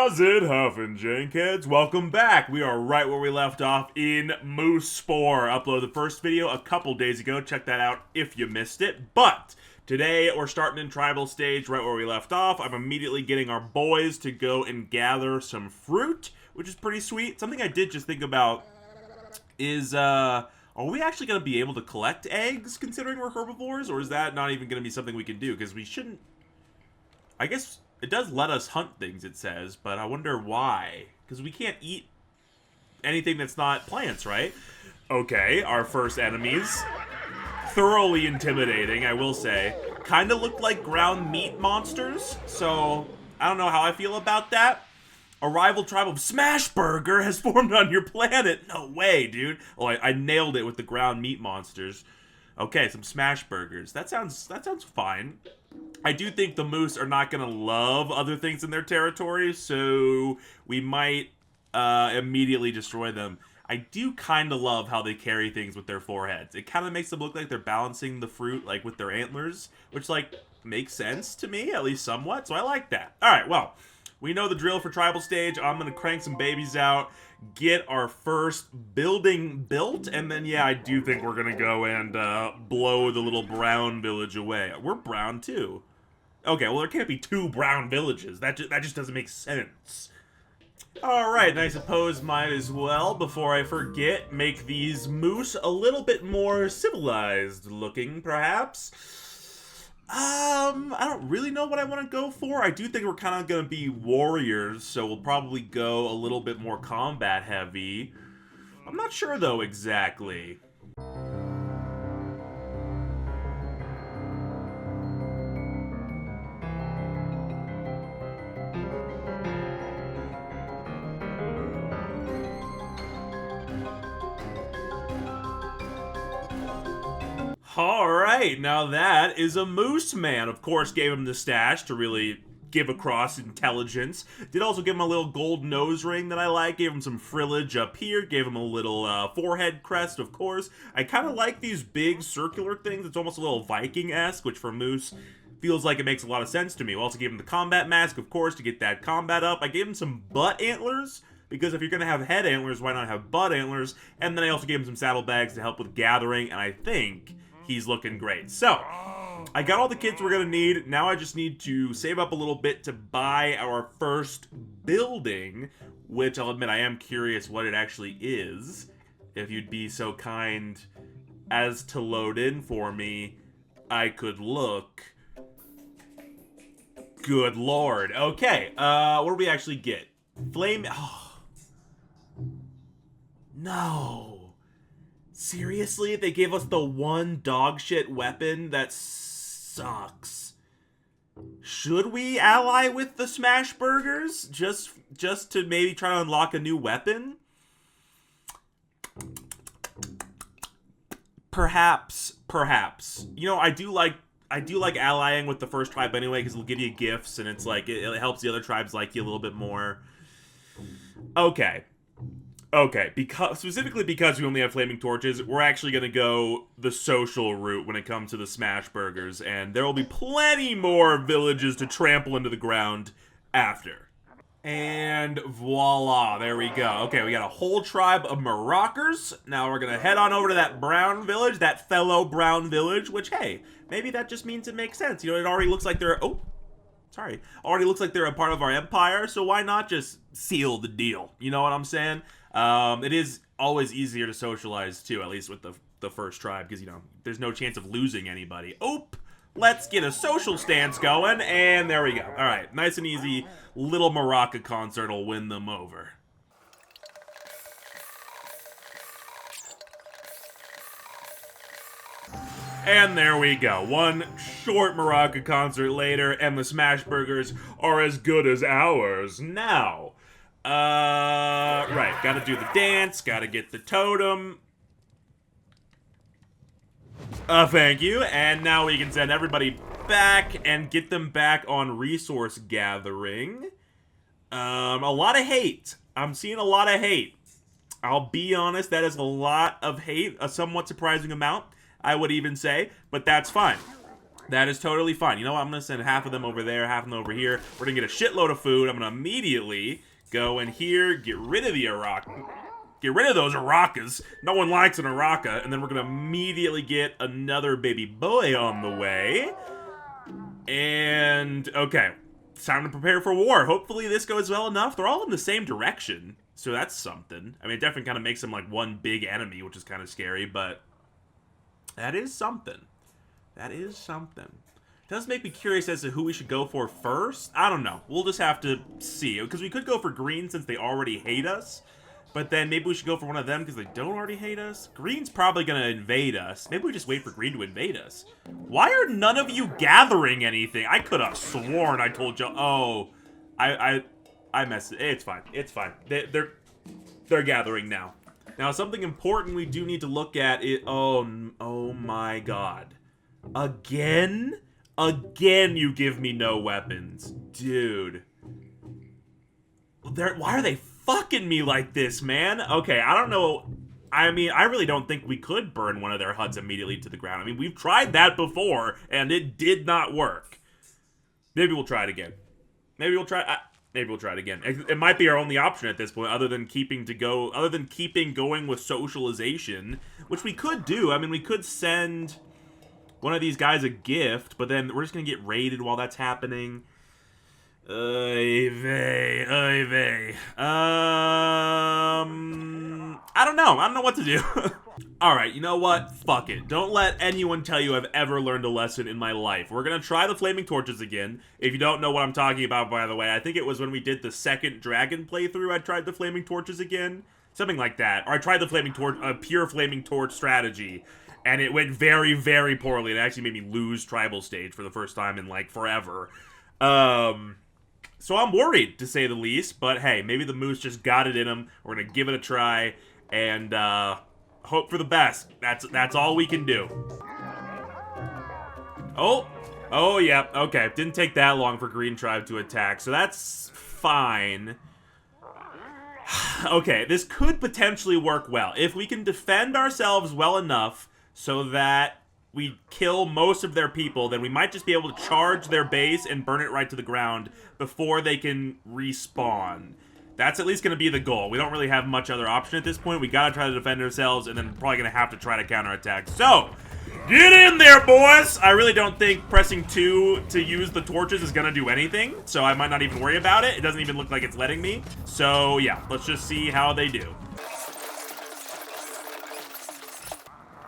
How's it huffin', Jankheads? Welcome back. We are right where we left off in SPORE. Uploaded the first video a couple days ago. Check that out if you missed it. But today we're starting in tribal stage right where we left off. I'm immediately getting our boys to go and gather some fruit, which is pretty sweet. Something I did just think about is, are we actually going to be able to collect eggs considering we're herbivores? Or is that not even going to be something we can do? Because we shouldn't... I guess... It does let us hunt things, it says, but I wonder why. Because we can't eat anything that's not plants, right? Okay, our first enemies. Thoroughly intimidating, I will say. Kind of looked like ground meat monsters, so I don't know how I feel about that. A rival tribe of smashburger has formed on your planet. No way, dude. Oh, I nailed it with the ground meat monsters. Okay, some smashburgers. That sounds fine. I do think the moose are not going to love other things in their territory, so we might immediately destroy them. I do kind of love how they carry things with their foreheads. It kind of makes them look like they're balancing the fruit like with their antlers, which like makes sense to me, at least somewhat, so I like that. Alright, well, we know the drill for tribal stage. I'm going to crank some babies out, get our first building built, and then, yeah, I do think we're going to go and blow the little brown village away. We're brown, too. Okay, well, there can't be two brown villages. That just doesn't make sense. Alright, and I suppose might as well, before I forget, make these moose a little bit more civilized looking, perhaps. I don't really know what I want to go for. I do think we're kind of going to be warriors, so we'll probably go a little bit more combat heavy. I'm not sure, though, exactly. Alright, now that is a moose man. Of course, gave him the stash to really give across intelligence. Did also give him a little gold nose ring that I like. Gave him some frillage up here. Gave him a little forehead crest, of course. I kind of like these big circular things. It's almost a little Viking-esque, which for moose feels like it makes a lot of sense to me. We also gave him the combat mask, of course, to get that combat up. I gave him some butt antlers, because if you're going to have head antlers, why not have butt antlers? And then I also gave him some saddlebags to help with gathering, and I think he's looking great. So, I got all the kits we're going to need. Now I just need to save up a little bit to buy our first building, which I'll admit I am curious what it actually is. If you'd be so kind as to load in for me, I could look. Good lord. Okay, what do we actually get? Flame... Oh. No. Seriously? They gave us the one dogshit weapon? That sucks. Should we ally with the smashburgers? Just to maybe try to unlock a new weapon? Perhaps. You know, I do like allying with the first tribe anyway, because it'll give you gifts, and it's like, it helps the other tribes like you a little bit more. Okay, specifically because we only have flaming torches, we're actually going to go the social route when it comes to the smashburgers, and there will be plenty more villages to trample into the ground after. And voila, there we go. Okay, we got a whole tribe of Moroccers. Now we're going to head on over to that brown village, that fellow brown village, which, hey, maybe that just means it makes sense. You know, it already looks like they're... Oh, sorry. Already looks like they're a part of our empire, so why not just seal the deal? You know what I'm saying? It is always easier to socialize, too, at least with the first tribe, because, you know, there's no chance of losing anybody. Oop! Let's get a social stance going, and there we go. Alright, nice and easy. Little maraca concert will win them over. And there we go. One short maraca concert later, and the smashburgers are as good as ours. Now... right, gotta do the dance, gotta get the totem. Thank you, and now we can send everybody back and get them back on resource gathering. A lot of hate. I'm seeing a lot of hate. I'll be honest, that is a lot of hate, a somewhat surprising amount, I would even say, but that's fine. That is totally fine. You know what? I'm going to send half of them over there, half of them over here. We're going to get a shitload of food. I'm going to immediately go in here, get rid of the Araka. Get rid of those Arakas. No one likes an Araka. And then we're going to immediately get another baby boy on the way. And, okay. It's time to prepare for war. Hopefully this goes well enough. They're all in the same direction. So that's something. I mean, it definitely kind of makes them like one big enemy, which is kind of scary. But that is something. That is something. It does make me curious as to who we should go for first. I don't know. We'll just have to see. Because we could go for green since they already hate us. But then maybe we should go for one of them because they don't already hate us. Green's probably going to invade us. Maybe we just wait for green to invade us. Why are none of you gathering anything? I could have sworn I told you. Oh, I messed it. It's fine. It's fine. They're gathering now. Now, something important we do need to look at is... Oh my god. Again? Again you give me no weapons. Dude. Why are they fucking me like this, man? Okay, I don't know. I mean, I really don't think we could burn one of their huts immediately to the ground. I mean, we've tried that before, and it did not work. Maybe we'll try it again. Maybe we'll try... Maybe we'll try it again. It might be our only option at this point, other than keeping going with socialization, which we could do. I mean, we could send one of these guys a gift, but then we're just gonna get raided while that's happening. Oy vey, oy vey. I don't know. I don't know what to do. Alright, you know what? Fuck it. Don't let anyone tell you I've ever learned a lesson in my life. We're gonna try the flaming torches again. If you don't know what I'm talking about, by the way, I think it was when we did the second dragon playthrough I tried the flaming torches again. Something like that. Or I tried the flaming torch, pure flaming torch strategy. And it went very, very poorly. It actually made me lose tribal stage for the first time in, like, forever. So I'm worried, to say the least. But, hey, maybe the moose just got it in him. We're gonna give it a try. And, hope for the best. That's all we can do. Oh, yeah, okay. Didn't take that long for Green Tribe to attack, so that's fine. Okay, this could potentially work well. If we can defend ourselves well enough so that we kill most of their people, then we might just be able to charge their base and burn it right to the ground before they can respawn. That's at least going to be the goal. We don't really have much other option at this point. We got to try to defend ourselves, and then we're probably going to have to try to counterattack. So, get in there, boys! I really don't think pressing 2 to use the torches is going to do anything, so I might not even worry about it. It doesn't even look like it's letting me. So, yeah, let's just see how they do.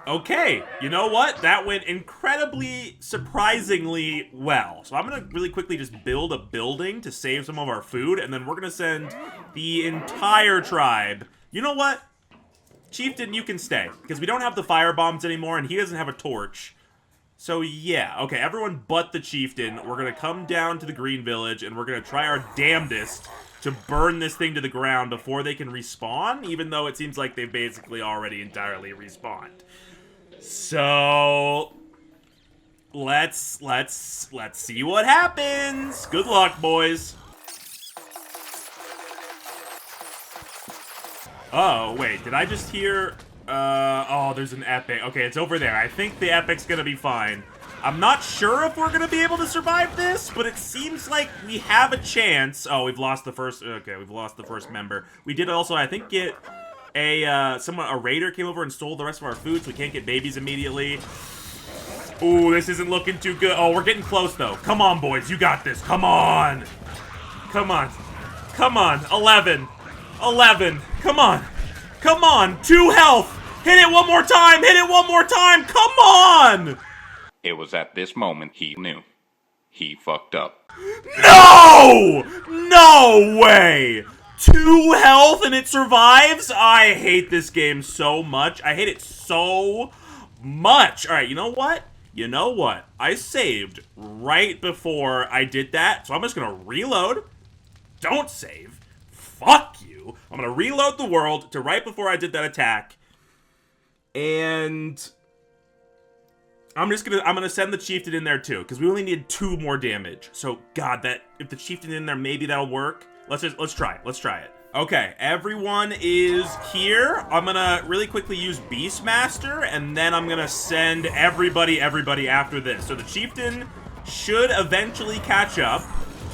Okay, you know what? That went incredibly, surprisingly well. So I'm going to really quickly just build a building to save some of our food, and then we're going to send the entire tribe. You know what? Chieftain, you can stay, because we don't have the fire bombs anymore, and he doesn't have a torch. So yeah, okay, everyone but the chieftain. We're going to come down to the green village, and we're going to try our damnedest to burn this thing to the ground before they can respawn, even though it seems like they've basically already entirely respawned. So let's see what happens. Good luck, boys. Oh, wait, did I just hear oh, there's an epic. Okay, it's over there. I think the epic's gonna be fine. I'm not sure if we're gonna be able to survive this, but it seems like we have a chance. Oh, we've lost the first. Okay, we've lost the first member. We did also, I think, get a raider came over and stole the rest of our food, so we can't get babies immediately. Ooh, this isn't looking too good. Oh, we're getting close, though. Come on, boys. You got this. Come on. Come on. Come on. 11. 11. Come on. Come on. 2 health. Hit it one more time. Hit it one more time. Come on. It was at this moment he knew. He fucked up. No! No way! 2 health and it survives? I hate this game so much. I hate it so much. Alright, you know what? You know what? I saved right before I did that, so I'm just gonna reload. Don't save. Fuck you. I'm gonna reload the world to right before I did that attack. And I'm gonna send the chieftain in there too, because we only need 2 more damage. So God, that if the chieftain in there, maybe that'll work. Let's try it. Let's try it. Okay, everyone is here. I'm gonna really quickly use Beastmaster, and then I'm gonna send everybody after this. So the Chieftain should eventually catch up,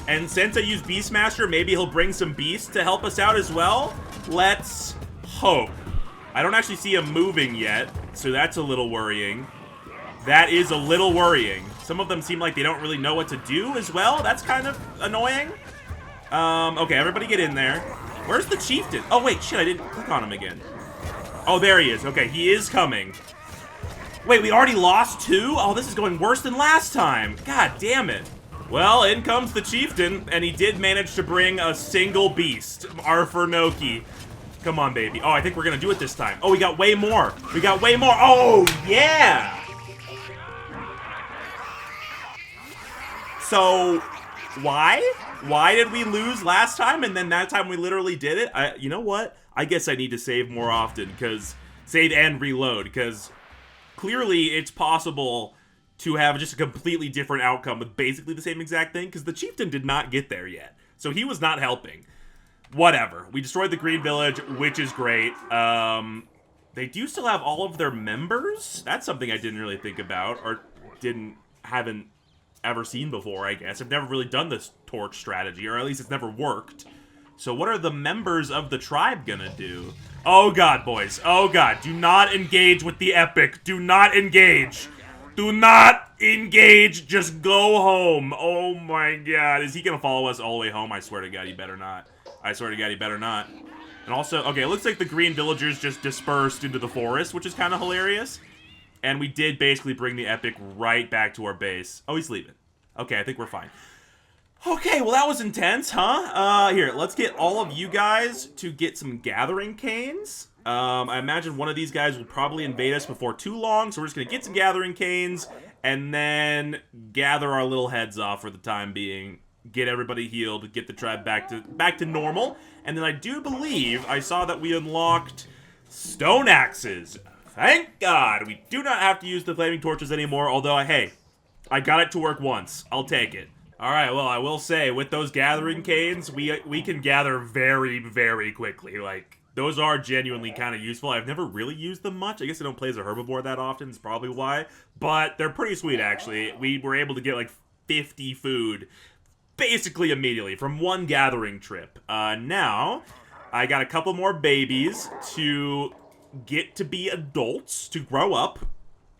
and since I use Beastmaster, maybe he'll bring some beasts to help us out as well. Let's hope. I don't actually see him moving yet, so that's a little worrying. That is a little worrying. Some of them seem like they don't really know what to do as well. That's kind of annoying. Okay, everybody get in there. Where's the Chieftain? Oh, wait, shit, I didn't click on him again. Oh, there he is. Okay, he is coming. Wait, we already lost 2? Oh, this is going worse than last time. God damn it. Well, in comes the Chieftain, and he did manage to bring a single beast. Our Fernoki. Come on, baby. Oh, I think we're gonna do it this time. Oh, we got way more. We got way more. Oh, yeah! So, why? Why did we lose last time, and then that time we literally did it? You know what? I guess I need to save more often, because... Save and reload, because clearly it's possible to have just a completely different outcome with basically the same exact thing, because the Chieftain did not get there yet. So he was not helping. Whatever. We destroyed the Green Village, which is great. They do still have all of their members? That's something I didn't really think about, or haven't ever seen before, I guess. I've never really done this torch strategy, or at least it's never worked. So what are the members of the tribe gonna do? Oh god, boys. Oh god. Do not engage with the epic. Do not engage. Do not engage. Just go home. Oh my god. Is he gonna follow us all the way home? I swear to god, he better not. I swear to god, he better not. And also, okay, it looks like the green villagers just dispersed into the forest, which is kind of hilarious. And we did basically bring the epic right back to our base. Oh, he's leaving. Okay, I think we're fine. Okay, well that was intense, huh? Here, let's get all of you guys to get some gathering canes. I imagine one of these guys will probably invade us before too long, so we're just gonna get some gathering canes, and then gather our little heads off for the time being. Get everybody healed, get the tribe back to normal, and then I do believe I saw that we unlocked stone axes. Thank God! We do not have to use the flaming torches anymore, although, hey, I got it to work once. I'll take it. Alright, well, I will say, with those gathering canes, we can gather very, very quickly. Like, those are genuinely kind of useful. I've never really used them much. I guess I don't play as a herbivore that often, is probably why. But they're pretty sweet, actually. We were able to get, like, 50 food basically immediately from one gathering trip. Now, I got a couple more babies to get to be adults, to grow up.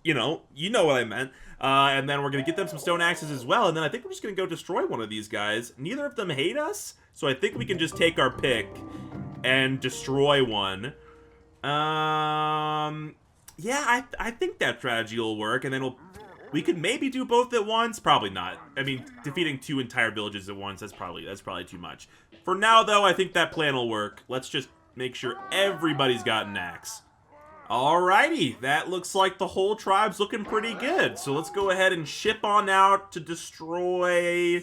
You know what I meant. And then we're going to get them some stone axes as well, and then I think we're just going to go destroy one of these guys. Neither of them hate us, so I think we can just take our pick and destroy one. Yeah, I think that strategy will work, and then we could maybe do both at once. Probably not. I mean, defeating 2 entire villages at once, that's probably too much. For now, though, I think that plan will work. Let's just make sure everybody's got an axe. Alrighty, that looks like the whole tribe's looking pretty good. So let's go ahead and ship on out to destroy...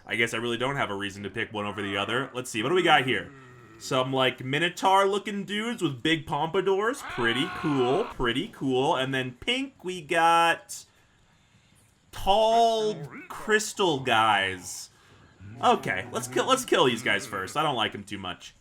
I guess I really don't have a reason to pick one over the other. Let's see, what do we got here? Some, like, Minotaur-looking dudes with big pompadours. Pretty cool, pretty cool. And then pink, we got... tall crystal guys. Okay, let's kill these guys first. I don't like them too much.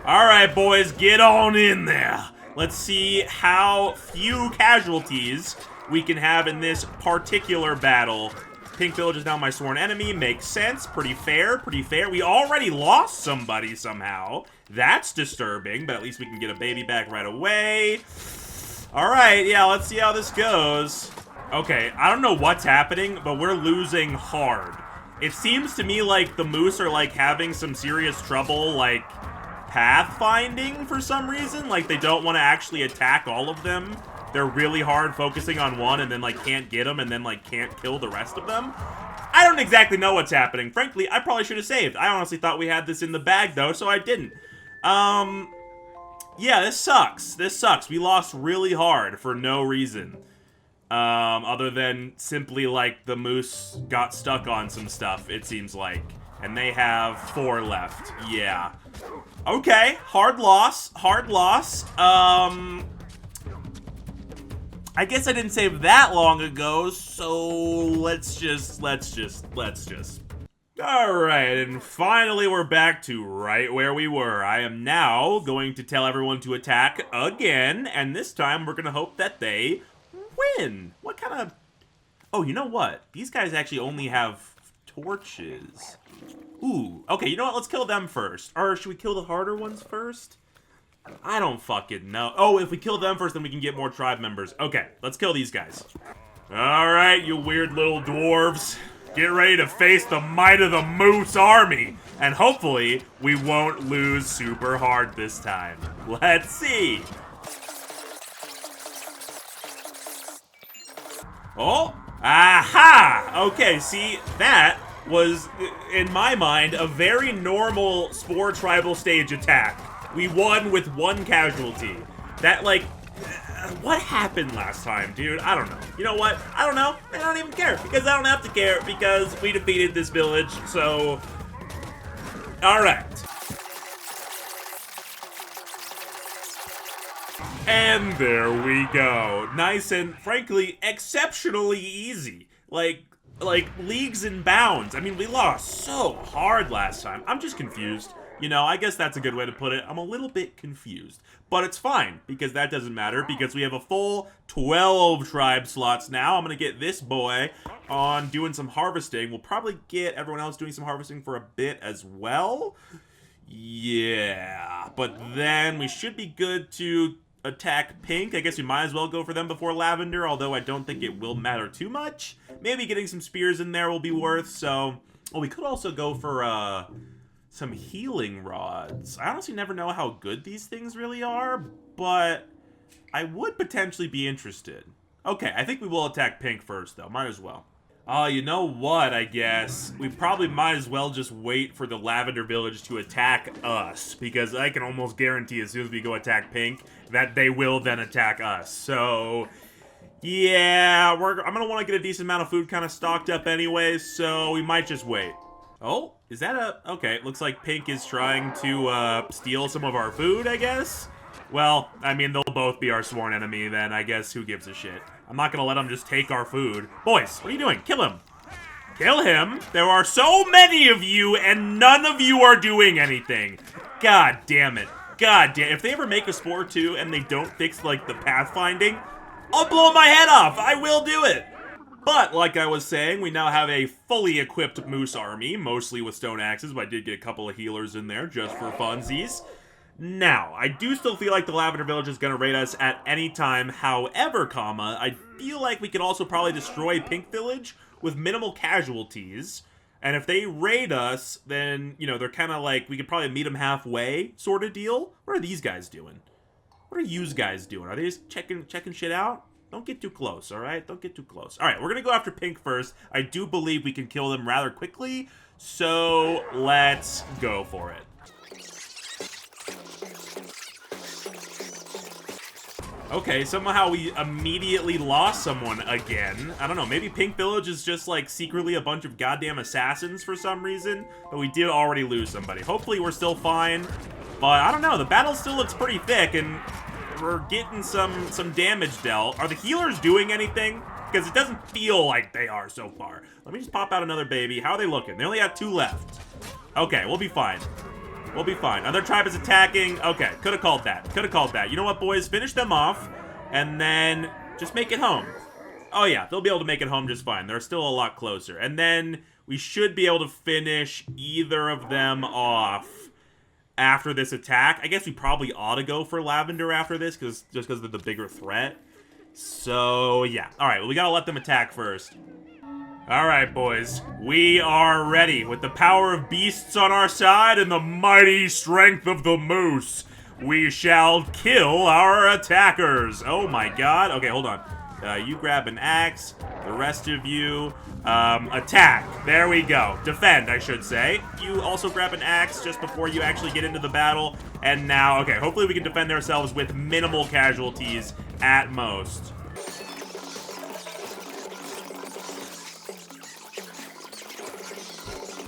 Alright, boys, get on in there. Let's see how few casualties we can have in this particular battle. Pink Village is now my sworn enemy. Makes sense. Pretty fair. Pretty fair. We already lost somebody somehow. That's disturbing, but at least we can get a baby back right away. Alright, yeah, let's see how this goes. Okay, I don't know what's happening, but we're losing hard. It seems to me like the moose are, like, having some serious trouble, like... pathfinding for some reason. Like, they don't want to actually attack all of them. They're really hard focusing on one and then, like, can't get them and then, like, can't kill the rest of them. I don't exactly know what's happening. Frankly, I probably should have saved. I honestly thought we had this in the bag, though, so I didn't. Yeah, this sucks. This sucks. We lost really hard for no reason. Other than simply, like, the moose got stuck on some stuff, it seems like. And they have 4 left. Yeah. Okay, hard loss, hard loss. I guess I didn't save that long ago, so let's just Alright, and finally we're back to right where we were. I am now going to tell everyone to attack again, and this time we're going to hope that they win. What kind of... Oh, you know what? These guys actually only have torches. Ooh, okay, you know what? Let's kill them first. Or should we kill the harder ones first? I don't fucking know. Oh, if we kill them first, then we can get more tribe members. Okay, let's kill these guys. Alright, you weird little dwarves. Get ready to face the might of the moose army. And hopefully, we won't lose super hard this time. Let's see. Oh, aha! Okay, see, that was, in my mind, a very normal Spore tribal stage attack. We won with one casualty. That, like, what happened last time, dude? I don't know. You know what? I don't know. I don't even care, because I don't have to care, because we defeated this village, so... Alright. And there we go. Nice and, frankly, exceptionally easy. Like leagues and bounds. I mean, we lost so hard last time. I'm just confused. You know, I guess that's a good way to put it. I'm a little bit confused. But it's fine, because that doesn't matter, because we have a full 12 tribe slots now. I'm gonna get this boy on doing some harvesting. We'll probably get everyone else doing some harvesting for a bit as well. Yeah, but then we should be good to attack pink. I guess we might as well go for them before lavender, although I don't think it will matter too much. Maybe getting some spears in there will be worth, so... Well, we could also go for, some healing rods. I honestly never know how good these things really are, but I would potentially be interested. Okay, I think we will attack pink first, though. Might as well. You know what, I guess? We probably might as well just wait for the Lavender Village to attack us, because I can almost guarantee as soon as we go attack pink, that they will then attack us. So, yeah, I'm gonna want to get a decent amount of food kind of stocked up anyway, so we might just wait. Oh, is that a... Okay, it looks like pink is trying to, steal some of our food, I guess? Well, I mean, they'll both be our sworn enemy, then I guess who gives a shit. I'm not gonna let them just take our food. Boys, what are you doing? Kill him. Kill him? There are so many of you, and none of you are doing anything. God damn it. God damn. If they ever make a Spore 2 and they don't fix, like, the pathfinding, I'll blow my head off. I will do it. But, like I was saying, we now have a fully equipped moose army, mostly with stone axes, but I did get a couple of healers in there just for funsies. Now, I do still feel like the Lavender Village is going to raid us at any time. However, I feel like we could also probably destroy Pink Village with minimal casualties. And if they raid us, then, you know, they're kind of like, we could probably meet them halfway sort of deal. What are these guys doing? What are you guys doing? Are they just checking shit out? Don't get too close, alright? Don't get too close. Alright, we're going to go after pink first. I do believe we can kill them rather quickly. So, let's go for it. Okay, somehow we immediately lost someone again. I don't know, maybe Pink Village is just, like, secretly a bunch of goddamn assassins for some reason. But we did already lose somebody. Hopefully we're still fine. But, I don't know, the battle still looks pretty thick, and we're getting some damage dealt. Are the healers doing anything? Because it doesn't feel like they are so far. Let me just pop out another baby. How are they looking? They only have 2 left. Okay, we'll be fine. We'll be fine. Other tribe is attacking. Okay, could have called that. Could have called that. You know what, boys? Finish them off, and then just make it home. Oh, yeah, they'll be able to make it home just fine. They're still a lot closer. And then we should be able to finish either of them off after this attack. I guess we probably ought to go for Lavender after this, just because they're the bigger threat. So, yeah. All right, well, we got to let them attack first. All right, boys, we are ready. With the power of beasts on our side and the mighty strength of the moose, we shall kill our attackers. Oh my god. Okay, hold on. You grab an axe. The rest of you, attack. There we go. Defend, I should say. You also grab an axe just before you actually get into the battle. And now, okay, hopefully we can defend ourselves with minimal casualties at most.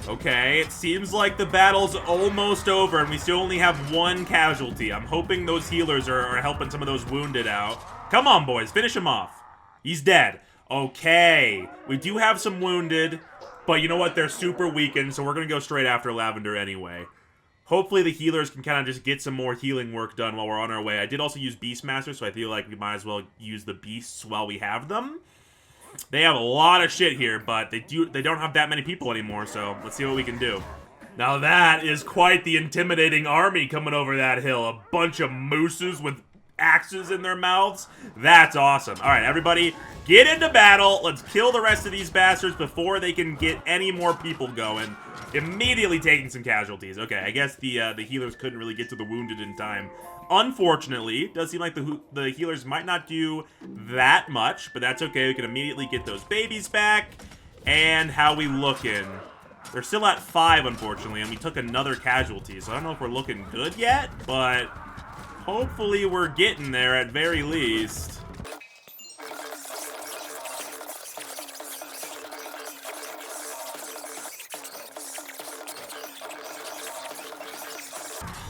Okay, it seems like the battle's almost over, and we still only have 1 casualty. I'm hoping those healers are helping some of those wounded out. Come on, boys, finish him off. He's dead. Okay, we do have some wounded. But you know what? They're super weakened, so we're going to go straight after Lavender anyway. Hopefully the healers can kind of just get some more healing work done while we're on our way. I did also use Beastmaster, so I feel like we might as well use the beasts while we have them. They have a lot of shit here, but they don't have that many people anymore, so let's see what we can do. Now that is quite the intimidating army coming over that hill. A bunch of mooses with axes in their mouths. That's awesome. All right, everybody, get into battle. Let's kill the rest of these bastards before they can get any more people going. Immediately taking some casualties. Okay, I guess the healers couldn't really get to the wounded in time. Unfortunately, it does seem like the healers might not do that much, but that's okay. We can immediately get those babies back. And how we looking? They're still at 5, unfortunately, and we took another casualty, so I don't know if we're looking good yet, but hopefully we're getting there at very least.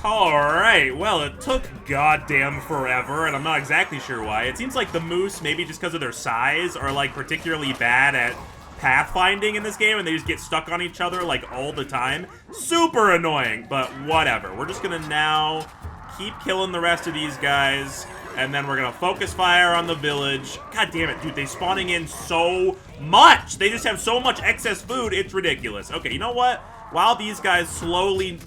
Alright, well, it took goddamn forever, and I'm not exactly sure why. It seems like the moose, maybe just because of their size, are, like, particularly bad at pathfinding in this game, and they just get stuck on each other, like, all the time. Super annoying, but whatever. We're just gonna now keep killing the rest of these guys, and then we're gonna focus fire on the village. God damn it, dude, they spawning in so much! They just have so much excess food, it's ridiculous. Okay, you know what? While these guys slowly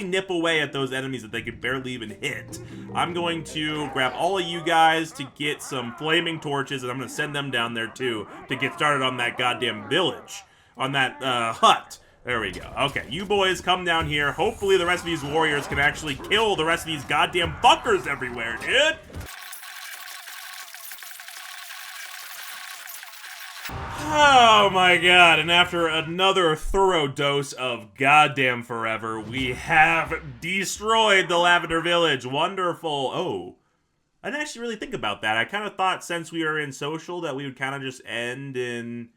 nip away at those enemies that they could barely even hit, I'm going to grab all of you guys to get some flaming torches, and I'm going to send them down there too to get started on that goddamn village, on that hut. There we go. Okay, you boys come down here. Hopefully the rest of these warriors can actually kill the rest of these goddamn fuckers everywhere, dude. Oh my god, and after another thorough dose of goddamn forever, we have destroyed the Lavender Village. Wonderful. Oh, I didn't actually really think about that. I kind of thought since we were in social that we would kind of just end in...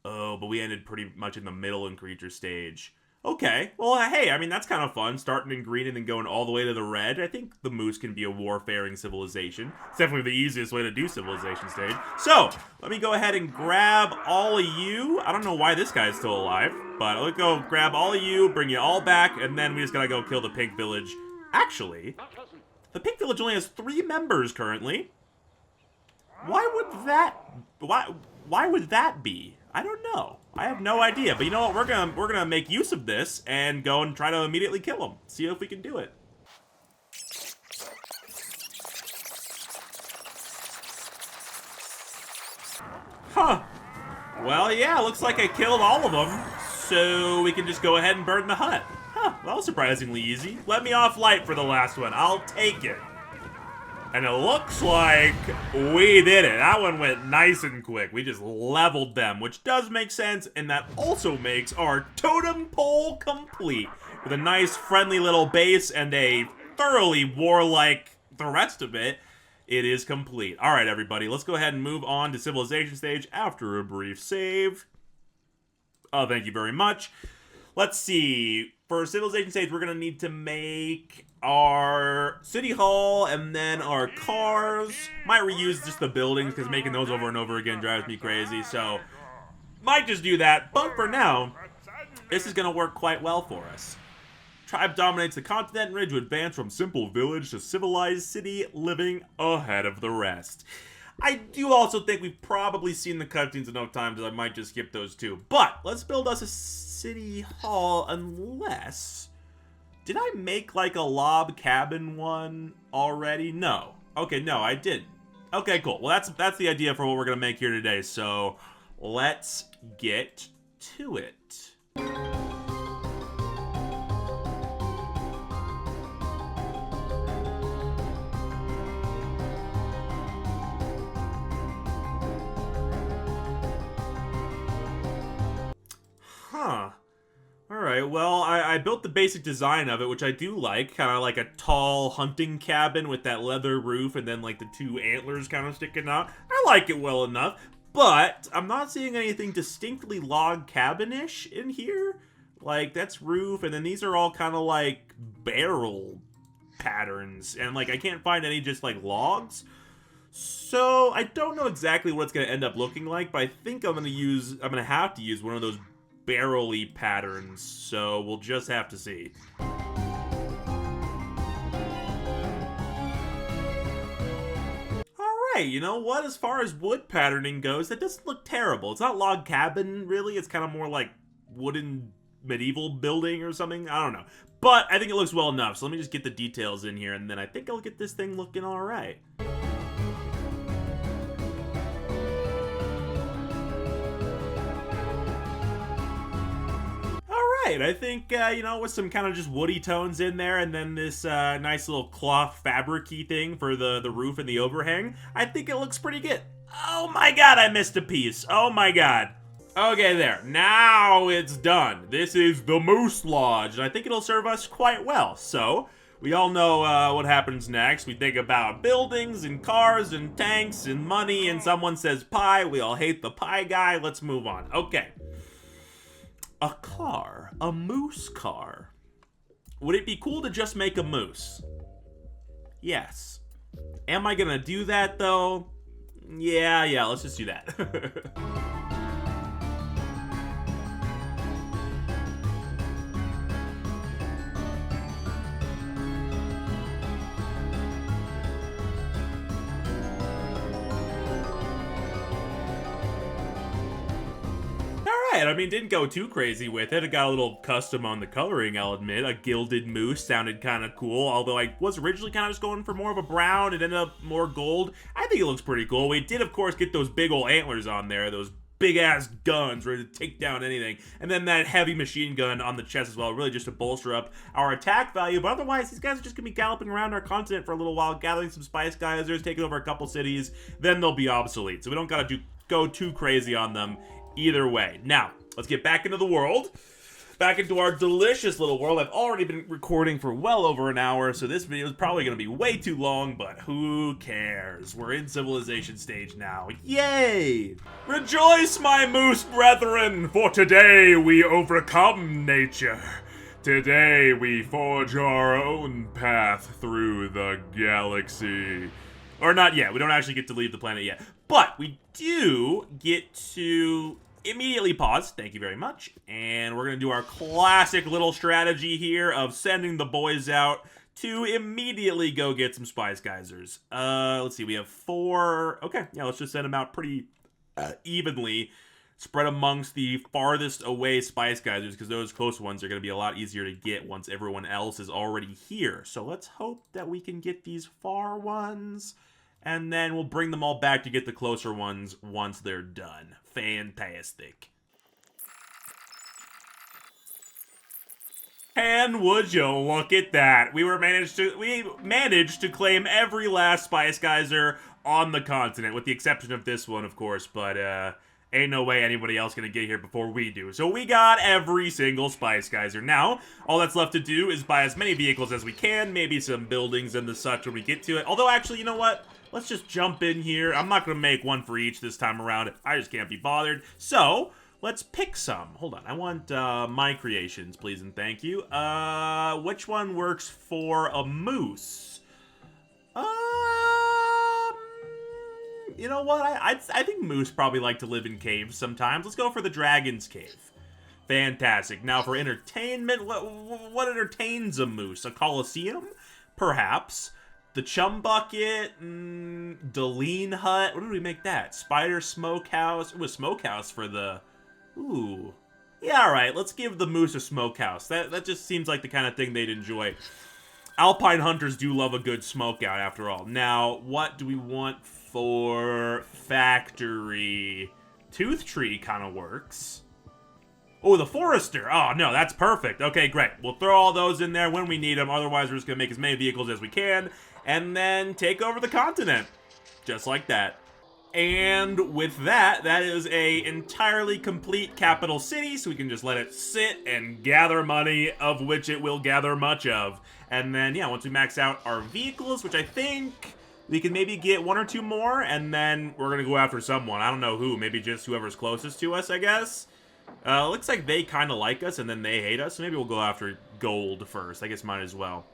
Oh, but we ended pretty much in the middle in creature stage. Okay, well, hey, I mean, that's kind of fun, starting in green and then going all the way to the red. I think the moose can be a warfaring civilization. It's definitely the easiest way to do civilization stage. So, let me go ahead and grab all of you. I don't know why this guy is still alive, but let's go grab all of you, bring you all back, and then we just gotta go kill the pink village. Actually, the pink village only has 3 members currently. Why would that be? I don't know. I have no idea. But you know what? We're gonna make use of this and go and try to immediately kill them. See if we can do it. Huh. Well, yeah, looks like I killed all of them. So we can just go ahead and burn the hut. Huh, that was surprisingly easy. Let me off light for the last one. I'll take it. And it looks like we did it. That one went nice and quick. We just leveled them, which does make sense, and that also makes our totem pole complete. With a nice, friendly little base and a thoroughly warlike the rest of it, it is complete. All right, everybody, let's go ahead and move on to civilization stage after a brief save. Oh, thank you very much. Let's see. For civilization stage, we're going to need to make our city hall and then our cars. Might reuse just the buildings because making those over and over again drives me crazy. So, might just do that. But for now, this is going to work quite well for us. Tribe dominates the continent and ready to advance from simple village to civilized city, living ahead of the rest. I do also think we've probably seen the cutscenes enough times that I might just skip those too. But let's build us a city hall unless... Did I make like a log cabin one already? No. Okay, no, I didn't. Okay, cool. Well, that's the idea for what we're going to make here today. So let's get to it. Huh. Alright, well, I built the basic design of it, which I do like. Kind of like a tall hunting cabin with that leather roof and then like the 2 antlers kind of sticking out. I like it well enough, but I'm not seeing anything distinctly log cabin-ish in here. Like, that's roof, and then these are all kind of like barrel patterns. And like, I can't find any just like logs. So I don't know exactly what it's going to end up looking like, but I think I'm going to have to use one of those barrel-y patterns, so we'll just have to see. Alright, you know what? As far as wood patterning goes, that doesn't look terrible. It's not log cabin, really. It's kind of more like wooden medieval building or something. I don't know. But I think it looks well enough, so let me just get the details in here, and then I think I'll get this thing looking alright. Alright, I think, you know, with some kind of just woody tones in there, and then this nice little cloth fabric-y thing for the roof and the overhang, I think it looks pretty good. Oh my god, I missed a piece. Oh my god. Okay, there. Now it's done. This is the Moose Lodge, and I think it'll serve us quite well. So, we all know what happens next. We think about buildings and cars and tanks and money, and someone says pie. We all hate the pie guy. Let's move on. Okay. A car. A moose car. Would it be cool to just make a moose? Yes. Am I gonna do that, though? Yeah, let's just do that. I mean, didn't go too crazy with it. It got a little custom on the coloring, I'll admit. A gilded moose sounded kind of cool, although I was originally kind of just going for more of a brown. It ended up more gold. I think it looks pretty cool. We did, of course, get those big old antlers on there, those big-ass guns ready to take down anything. And then that heavy machine gun on the chest as well, really just to bolster up our attack value. But otherwise, these guys are just going to be galloping around our continent for a little while, gathering some spice geysers, taking over a couple cities. Then they'll be obsolete. So we don't got to go too crazy on them either way. Now, let's get back into the world. Back into our delicious little world. I've already been recording for well over an hour, so this video is probably going to be way too long, but who cares? We're in civilization stage now. Yay! Rejoice, my moose brethren, for today we overcome nature. Today we forge our own path through the galaxy. Or not yet. We don't actually get to leave the planet yet. But we do get to immediately pause, thank you very much, and we're going to do our classic little strategy here of sending the boys out to immediately go get some spice geysers. Let's see, we have 4, okay, yeah, let's just send them out pretty evenly, spread amongst the farthest away spice geysers, because those close ones are going to be a lot easier to get once everyone else is already here. So let's hope that we can get these far ones, and then we'll bring them all back to get the closer ones once they're done. Fantastic. And would you look at that? We managed to claim every last spice geyser on the continent, with the exception of this one, of course, but ain't no way anybody else gonna get here before we do. So we got every single spice geyser. Now, all that's left to do is buy as many vehicles as we can, maybe some buildings and the such when we get to it. Although, actually, you know what? Let's just jump in here. I'm not going to make one for each this time around. I just can't be bothered. So, let's pick some. Hold on. I want my creations, please and thank you. Which one works for a moose? You know what? I think moose probably like to live in caves sometimes. Let's go for the dragon's cave. Fantastic. Now, for entertainment, what entertains a moose? A coliseum? Perhaps. The Chum Bucket, Deline Hut. What did we make that? Spider Smokehouse. Ooh, a smokehouse for the... Ooh. Yeah, alright. Let's give the moose a smokehouse. That just seems like the kind of thing they'd enjoy. Alpine hunters do love a good smokeout, after all. Now, what do we want for factory? Tooth Tree kind of works. Oh, the Forester. Oh, no, that's perfect. Okay, great. We'll throw all those in there when we need them. Otherwise, we're just going to make as many vehicles as we can. And then take over the continent. Just like that. And with that, that is a entirely complete capital city. So we can just let it sit and gather money, of which it will gather much of. And then, yeah, once we max out our vehicles, which I think we can maybe get 1 or 2 more. And then we're going to go after someone. I don't know who. Maybe just whoever's closest to us, I guess. Looks like they kind of like us and then they hate us. So maybe we'll go after gold first. I guess might as well.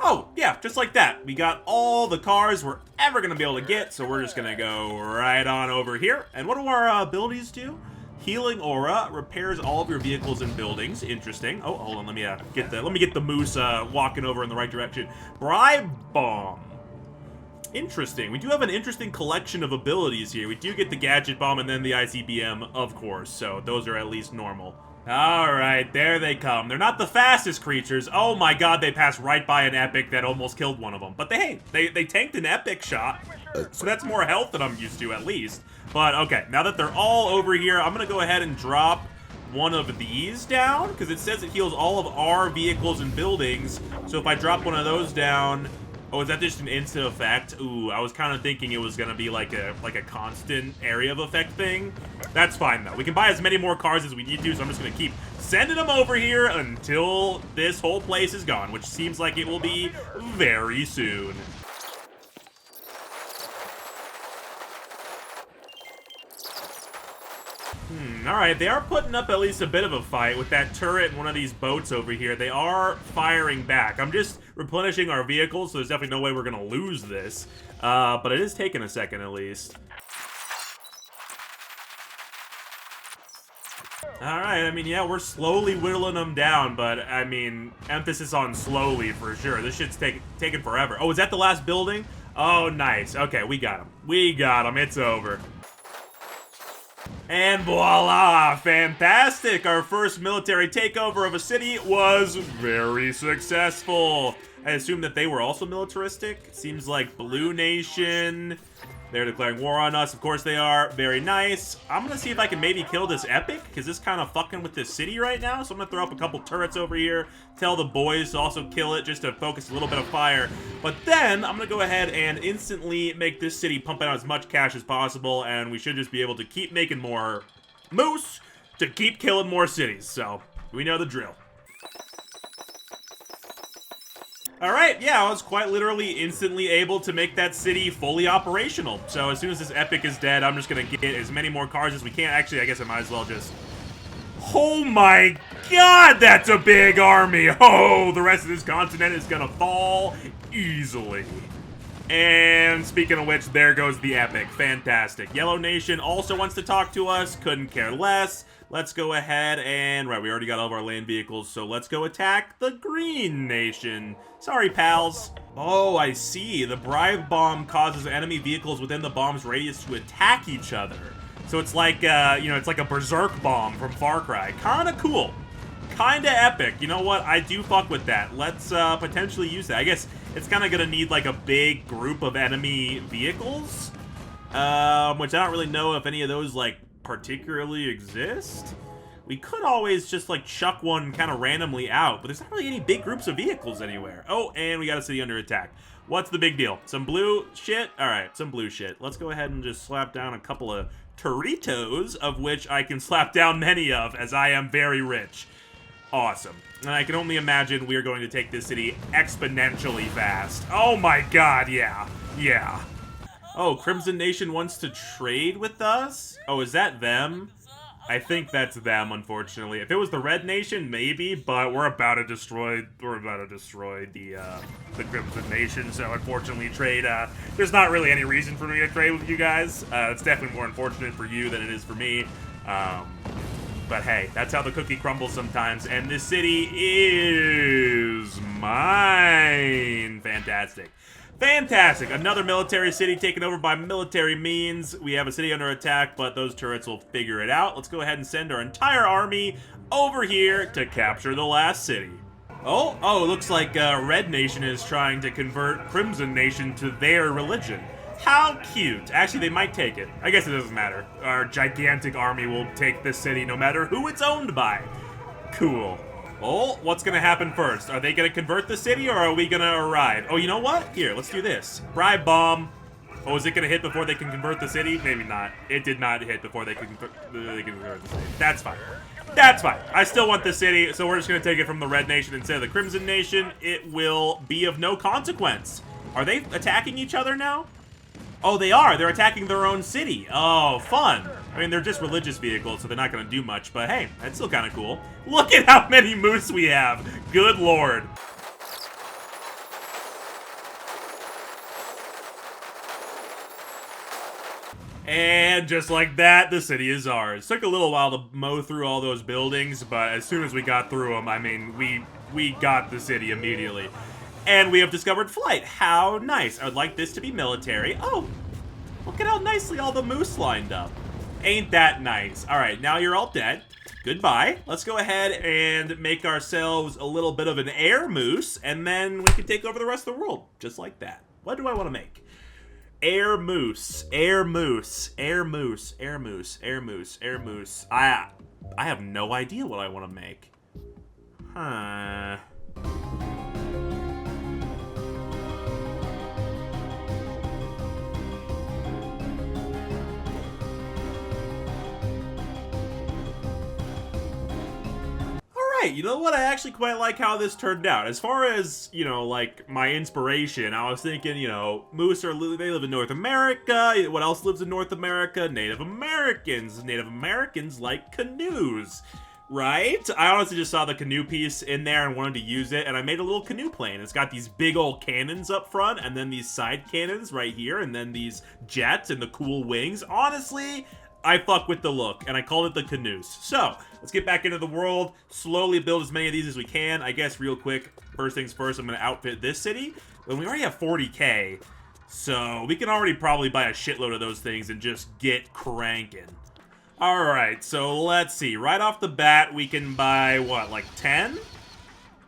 Oh, yeah, just like that. We got all the cars we're ever going to be able to get. So we're just going to go right on over here. And what do our abilities do? Healing aura repairs all of your vehicles and buildings. Interesting. Oh, hold on. Let me get the moose walking over in the right direction. Bribe bomb. Interesting. We do have an interesting collection of abilities here. We do get the gadget bomb and then the ICBM, of course. So those are at least normal. All right, there they come. They're not the fastest creatures. Oh my god, they passed right by an epic that almost killed one of them. But they tanked an epic shot, so that's more health than I'm used to at least. But okay, now that they're all over here, I'm gonna go ahead and drop one of these down, because it says it heals all of our vehicles and buildings. So if I drop one of those down... Oh, is that just an instant effect? Ooh, I was kind of thinking it was gonna be like a constant area of effect thing. That's fine though. We can buy as many more cars as we need to, so I'm just gonna keep sending them over here until this whole place is gone, which seems like it will be very soon. Alright, they are putting up at least a bit of a fight with that turret and one of these boats over here. They are firing back. I'm just replenishing our vehicles, so there's definitely no way we're gonna lose this. But it is taking a second at least. Alright, I mean, yeah, we're slowly whittling them down, but, I mean, emphasis on slowly for sure. This shit's taking forever. Oh, is that the last building? Oh, nice. Okay, we got him. We got him. It's over. And voila! Fantastic! Our first military takeover of a city was very successful. I assume that they were also militaristic. Seems like Blue Nation. They're declaring war on us. Of course they are. Very nice. I'm gonna see if I can maybe kill this epic, because this kind of fucking with this city right now. So I'm gonna throw up a couple turrets over here. Tell the boys to also kill it, just to focus a little bit of fire. But then I'm gonna go ahead and instantly make this city pump out as much cash as possible, and we should just be able to keep making more moose to keep killing more cities. So we know the drill. Alright, yeah, I was quite literally instantly able to make that city fully operational. So as soon as this epic is dead, I'm just gonna get as many more cars as we can. Actually, I guess I might as well just... Oh my god, that's a big army! Oh, the rest of this continent is gonna fall easily. And speaking of which, there goes the epic. Fantastic. Yellow Nation also wants to talk to us. Couldn't care less. Let's go ahead and... Right, we already got all of our land vehicles, so let's go attack the Green Nation. Sorry, pals. Oh, I see. The bribe bomb causes enemy vehicles within the bomb's radius to attack each other. So it's like, you know, it's like a berserk bomb from Far Cry. Kinda cool. Kinda epic. You know what? I do fuck with that. Let's potentially use that. I guess it's kind of gonna need like a big group of enemy vehicles, which I don't really know if any of those like particularly exist. We could always just like chuck one kind of randomly out, but there's not really any big groups of vehicles anywhere. Oh, and we got a city under attack. What's the big deal? Some blue shit? All right, some blue shit. Let's go ahead and just slap down a couple of Toritos, of which I can slap down many of, as I am very rich. Awesome. And I can only imagine we are going to take this city exponentially fast. Oh my god, yeah. Yeah. Oh, Crimson Nation wants to trade with us? Oh, is that them? I think that's them, unfortunately. If it was the Red Nation, maybe, but we're about to destroy the Crimson Nation, so unfortunately trade, there's not really any reason for me to trade with you guys. It's definitely more unfortunate for you than it is for me. But hey, that's how the cookie crumbles sometimes, and this city is mine. Fantastic. Fantastic. Another military city taken over by military means. We have a city under attack, but those turrets will figure it out. Let's go ahead and send our entire army over here to capture the last city. Oh, it looks like Red Nation is trying to convert Crimson Nation to their religion. How cute. Actually, they might take it. I guess it doesn't matter. Our gigantic army will take this city no matter who it's owned by. Cool. Oh, what's gonna happen first? Are they gonna convert the city, or are we gonna arrive? Oh, you know what? Here, let's do this. Bribe bomb. Oh, is it gonna hit before they can convert the city? Maybe not. It did not hit before they can convert the city. That's fine. That's fine. I still want the city, so we're just gonna take it from the Red Nation instead of the Crimson Nation. It will be of no consequence. Are they attacking each other now? Oh, they are. They're attacking their own city. Oh, fun. I mean, they're just religious vehicles, so they're not going to do much, but hey, that's still kind of cool. Look at how many moose we have. Good lord. And And just like that, the city is ours. Took a little while to mow through all those buildings, but as soon as we got through them, I mean, we got the city immediately. And we have discovered flight. How nice. I would like this to be military. Oh, look at how nicely all the moose lined up. Ain't that nice? All right, now you're all dead. Goodbye. Let's go ahead and make ourselves a little bit of an air moose, and then we can take over the rest of the world, just like that. What do I want to make? Air moose, air moose, air moose, air moose, air moose, air moose. I have no idea what I want to make. Huh. You know what? I actually quite like how this turned out. As far as, you know, like, my inspiration, I was thinking, you know, moose they live in North America. What else lives in North America? Native Americans. Native Americans like canoes, right? I honestly just saw the canoe piece in there and wanted to use it, and I made a little canoe plane. It's got these big old cannons up front, and then these side cannons right here, and then these jets and the cool wings. Honestly, I fuck with the look, and I called it the canoes. So, let's get back into the world, slowly build as many of these as we can. I guess real quick, first things first, I'm going to outfit this city. And we already have 40k, so we can already probably buy a shitload of those things and just get cranking. Alright, so let's see. Right off the bat, we can buy, what, like 10?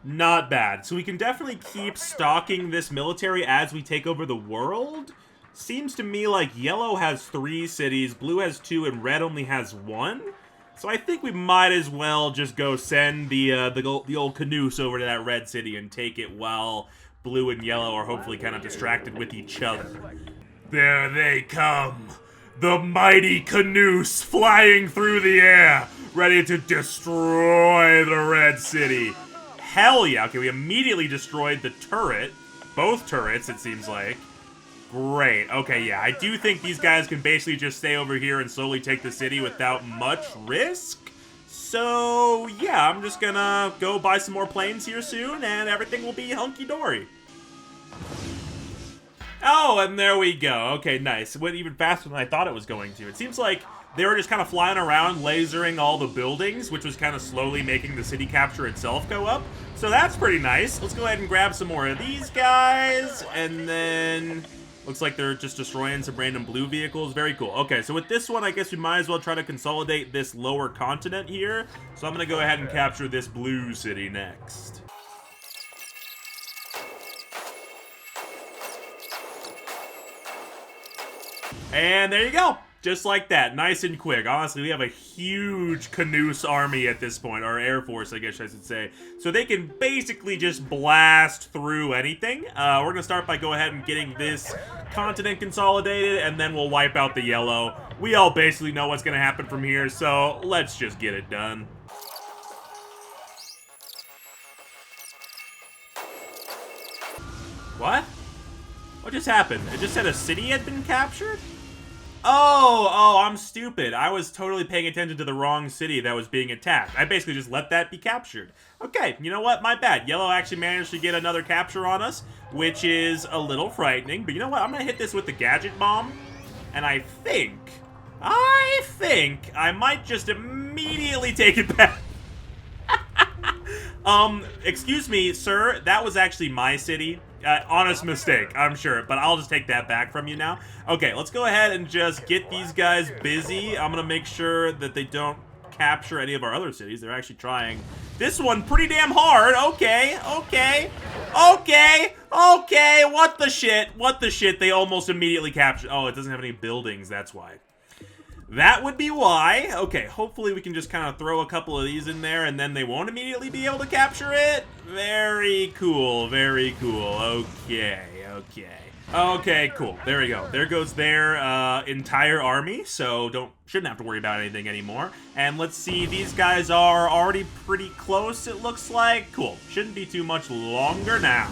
Not bad. So we can definitely keep stocking this military as we take over the world. Seems to me like yellow has 3 cities, blue has 2, and red only has 1. So I think we might as well just go send the old canoes over to that red city and take it while blue and yellow are hopefully kind of distracted with each other. There they come. The mighty canoes flying through the air, ready to destroy the red city. Hell yeah. Okay, we immediately destroyed the turret. Both turrets, it seems like. Great. Okay, yeah, I do think these guys can basically just stay over here and slowly take the city without much risk. So, yeah, I'm just gonna go buy some more planes here soon, and everything will be hunky-dory. Oh, and there we go. Okay, nice. It went even faster than I thought it was going to. It seems like they were just kind of flying around, lasering all the buildings, which was kind of slowly making the city capture itself go up. So that's pretty nice. Let's go ahead and grab some more of these guys, and then looks like they're just destroying some random blue vehicles. Very cool. Okay, so with this one, I guess we might as well try to consolidate this lower continent here. So I'm going to go ahead and capture this blue city next. And there you go. Just like that. Nice and quick. Honestly, we have a huge Canoes army at this point. Or Air Force, I guess I should say. So they can basically just blast through anything. We're going to start by go ahead and getting this continent consolidated. And then we'll wipe out the yellow. We all basically know what's going to happen from here. So let's just get it done. What? What just happened? It just said a city had been captured? Oh, I'm stupid. I was totally paying attention to the wrong city that was being attacked. I basically just let that be captured. Okay, you know what? My bad. Yellow actually managed to get another capture on us, which is a little frightening. But you know what? I'm going to hit this with the gadget bomb. And I think I might just immediately take it back. Excuse me, sir. That was actually my city. Honest mistake, I'm sure, but I'll just take that back from you now. Okay, let's go ahead and just get these guys busy. I'm gonna make sure that they don't capture any of our other cities. They're actually trying this one pretty damn hard. Okay. What the shit? They almost immediately captured. Oh, it doesn't have any buildings, that's why. That would be why. Okay, hopefully we can just kind of throw a couple of these in there and then they won't immediately be able to capture it. Very cool, very cool. Okay, cool. There we go. There goes their entire army, so shouldn't have to worry about anything anymore. And let's see, these guys are already pretty close, it looks like. Cool. Shouldn't be too much longer now.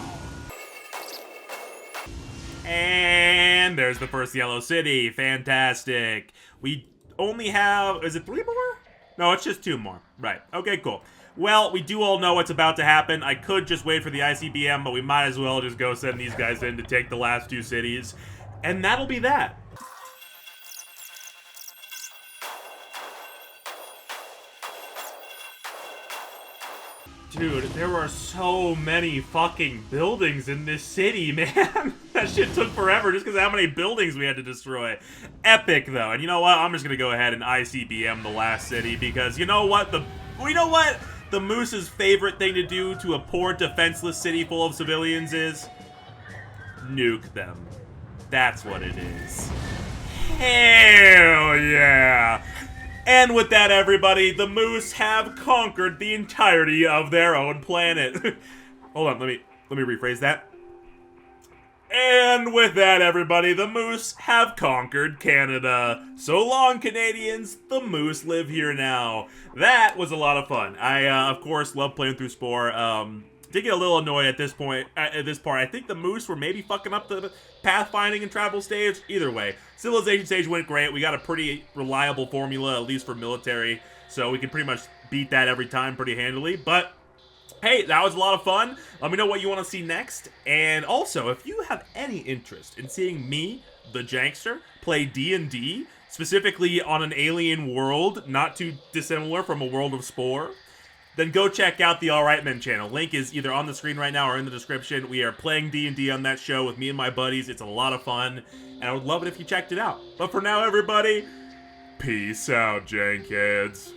And there's the first yellow city. Fantastic. We only have, is it 3 more? No, it's just 2 more. Right. Okay, cool. Well, we do all know what's about to happen. I could just wait for the ICBM, but we might as well just go send these guys in to take the last 2 cities. And that'll be that. Dude, there were so many fucking buildings in this city, man. That shit took forever just because of how many buildings we had to destroy. Epic, though. And you know what? I'm just gonna go ahead and ICBM the last city because you know what? The Moose's favorite thing to do to a poor, defenseless city full of civilians is nuke them. That's what it is. Hell yeah! And with that, everybody, the Moose have conquered the entirety of their own planet. Hold on, let me rephrase that. And with that, everybody, the Moose have conquered Canada. So long, Canadians. The Moose live here now. That was a lot of fun. I, of course, love playing through SPORE. Did get a little annoyed at this point, at this part. I think the Moose were maybe fucking up the pathfinding and travel stage. Either way, civilization stage went great. We got a pretty reliable formula, at least for military, so we can pretty much beat that every time pretty handily. But hey, that was a lot of fun. Let me know what you want to see next. And also, if you have any interest in seeing me, the Jankster, play D&D, specifically on an alien world, not too dissimilar from a world of SPORE, then go check out the Alright Men channel. Link is either on the screen right now or in the description. We are playing D&D on that show with me and my buddies. It's a lot of fun, and I would love it if you checked it out. But for now, everybody, peace out, Jankheads.